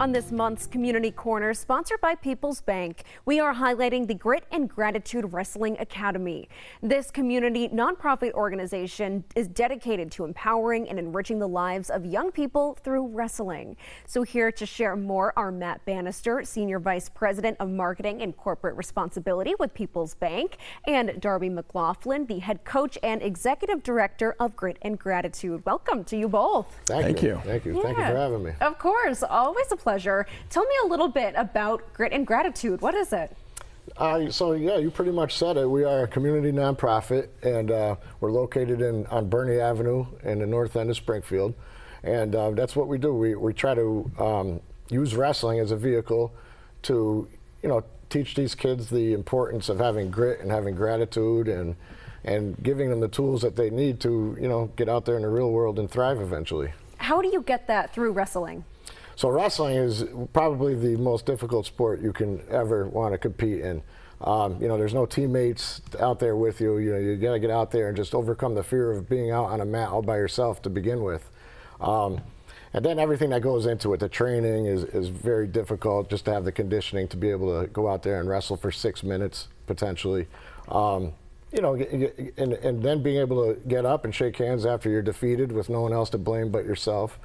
On this month's Community Corner, sponsored by People's Bank, we are highlighting the Grit and Gratitude Wrestling Academy. This community nonprofit organization is dedicated to empowering and enriching the lives of young people through wrestling. So here to share more are Matt Bannister, Senior Vice President of Marketing and Corporate Responsibility with People's Bank, and Darby McLaughlin, the Head Coach and Executive Director of Grit and Gratitude. Welcome to you both. Thank you. Thank you. Yeah. Thank you for having me. Of course, always a pleasure. Tell me a little bit about Grit and Gratitude. What is it? So yeah, you pretty much said it. We are a community nonprofit, and we're located on Bernie Avenue in the north end of Springfield, and that's what we do. We try to use wrestling as a vehicle to, teach these kids the importance of having grit and having gratitude, and giving them the tools that they need to, get out there in the real world and thrive eventually. How do you get that through wrestling? So wrestling is probably the most difficult sport you can ever want to compete in. There's no teammates out there with you. You got to get out there and just overcome the fear of being out on a mat all by yourself to begin with. And then everything that goes into it, the training is very difficult, just to have the conditioning to be able to go out there and wrestle for 6 minutes potentially. And then being able to get up and shake hands after you're defeated with no one else to blame but yourself.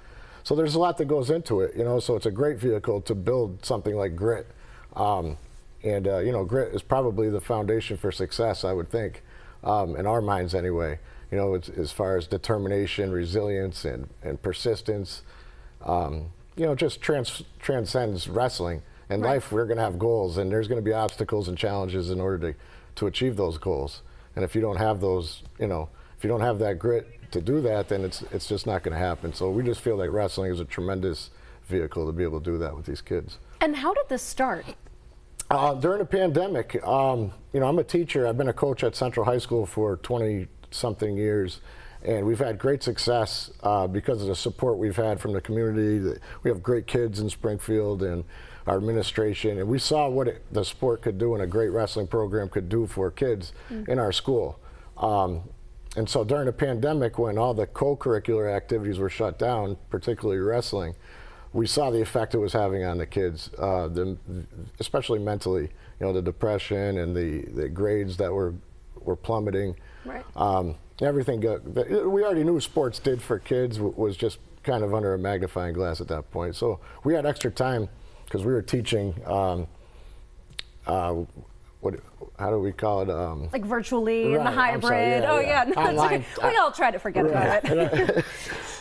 So there's a lot that goes into it, so it's a great vehicle to build something like grit. Grit is probably the foundation for success, I would think, in our minds anyway. It's, as far as determination, resilience, and persistence, just transcends wrestling. In life, we're going to have goals, and there's going to be obstacles and challenges in order to achieve those goals. And if you don't have those, if you don't have that grit to do that, then it's just not going to happen. So we just feel like wrestling is a tremendous vehicle to be able to do that with these kids. And how did this start? During the pandemic, I'm a teacher. I've been a coach at Central High School for 20-something years, and we've had great success because of the support we've had from the community. We have great kids in Springfield and our administration, and we saw what the sport could do and a great wrestling program could do for kids in our school. And so during the pandemic, when all the co-curricular activities were shut down, particularly wrestling, we saw the effect it was having on the kids, especially mentally. The depression and the grades that were plummeting. Right. Everything we already knew sports did for kids was just kind of under a magnifying glass at that point. So we had extra time because we were teaching. How do we call it? Like virtually, right, and the hybrid. Online. We all try to forget about it.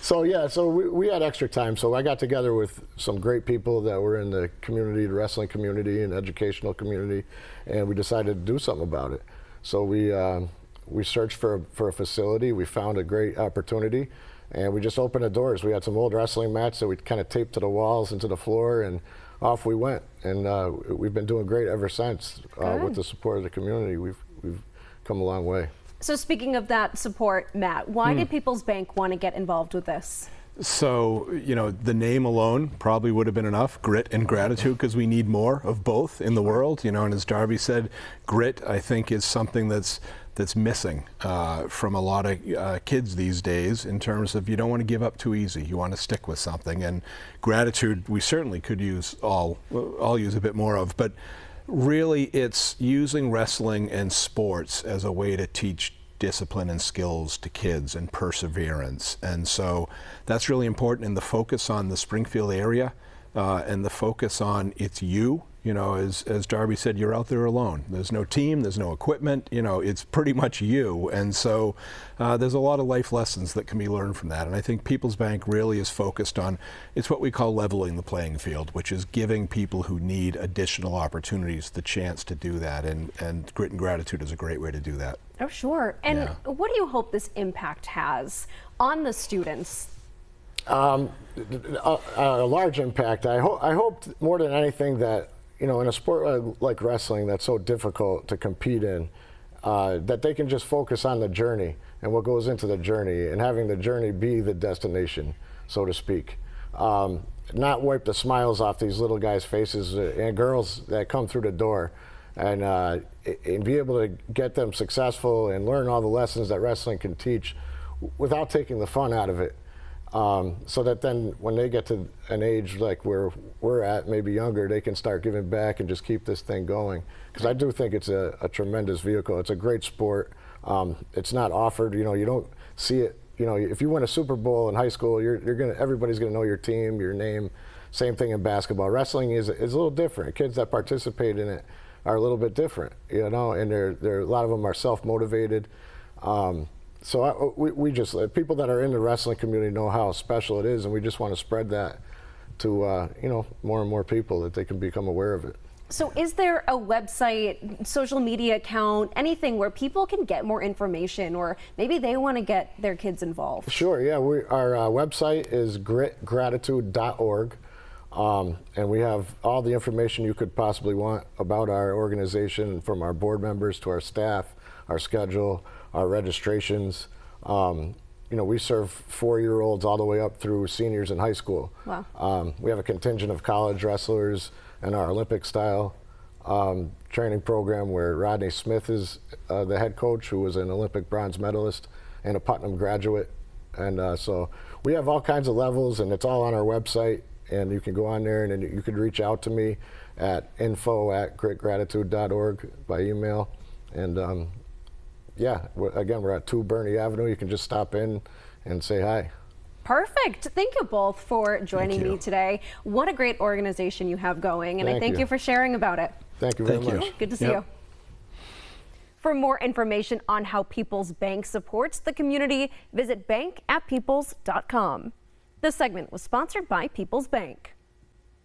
So we had extra time. So I got together with some great people that were in the community, the wrestling community and educational community, and we decided to do something about it. So we searched for a facility. We found a great opportunity, and we just opened the doors. We had some old wrestling mats that we kind of taped to the walls and to the floor, and off we went. And we've been doing great ever since with the support of the community. We've come a long way. So speaking of that support, Matt, why did People's Bank want to get involved with this? So, the name alone probably would have been enough, grit and gratitude, because we need more of both in the world. And as Darby said, grit, I think, is something that's missing from a lot of kids these days, in terms of you don't want to give up too easy. You want to stick with something. And gratitude, we certainly could use all use a bit more of. But really, it's using wrestling and sports as a way to teach discipline and skills to kids and perseverance. And so that's really important, and the focus on the Springfield area and the focus on it's you. As Darby said, you're out there alone. There's no team, there's no equipment, it's pretty much you. And so there's a lot of life lessons that can be learned from that. And I think People's Bank really is focused on, it's what we call leveling the playing field, which is giving people who need additional opportunities the chance to do that. And Grit and Gratitude is a great way to do that. Oh, sure. And what do you hope this impact has on the students? A large impact. I hope more than anything that, in a sport like wrestling that's so difficult to compete in, that they can just focus on the journey and what goes into the journey, and having the journey be the destination, so to speak. Not wipe the smiles off these little guys' faces and girls that come through the door, and be able to get them successful and learn all the lessons that wrestling can teach without taking the fun out of it. so that then when they get to an age like where we're at, maybe younger, they can start giving back and just keep this thing going. Because I do think it's a tremendous vehicle. It's a great sport. It's not offered, you don't see it. If you win a Super Bowl in high school, everybody's gonna know your team, your name. Same thing in basketball. Wrestling is a little different. Kids that participate in it are a little bit different, and a lot of them are self-motivated. So we just, people that are in the wrestling community know how special it is, and we just want to spread that to more and more people, that they can become aware of it. So is there a website, social media account, anything where people can get more information, or maybe they want to get their kids involved? Sure, yeah. Our website is gritgratitude.org. And we have all the information you could possibly want about our organization, from our board members to our staff, our schedule, our registrations. We serve 4-year-olds all the way up through seniors in high school. Wow. We have a contingent of college wrestlers in our Olympic style training program, where Rodney Smith is the head coach, who was an Olympic bronze medalist and a Putnam graduate. And so we have all kinds of levels, and it's all on our website. And you can go on there, and then you can reach out to me at info@gritgratitude.org by email. And again, we're at 2 Bernie Avenue. You can just stop in and say hi. Perfect. Thank you both for joining me today. What a great organization you have going, and I thank you for sharing about it. Thank you very much. Good to see you. For more information on how People's Bank supports the community, visit bank@peoples.com. This segment was sponsored by People's Bank.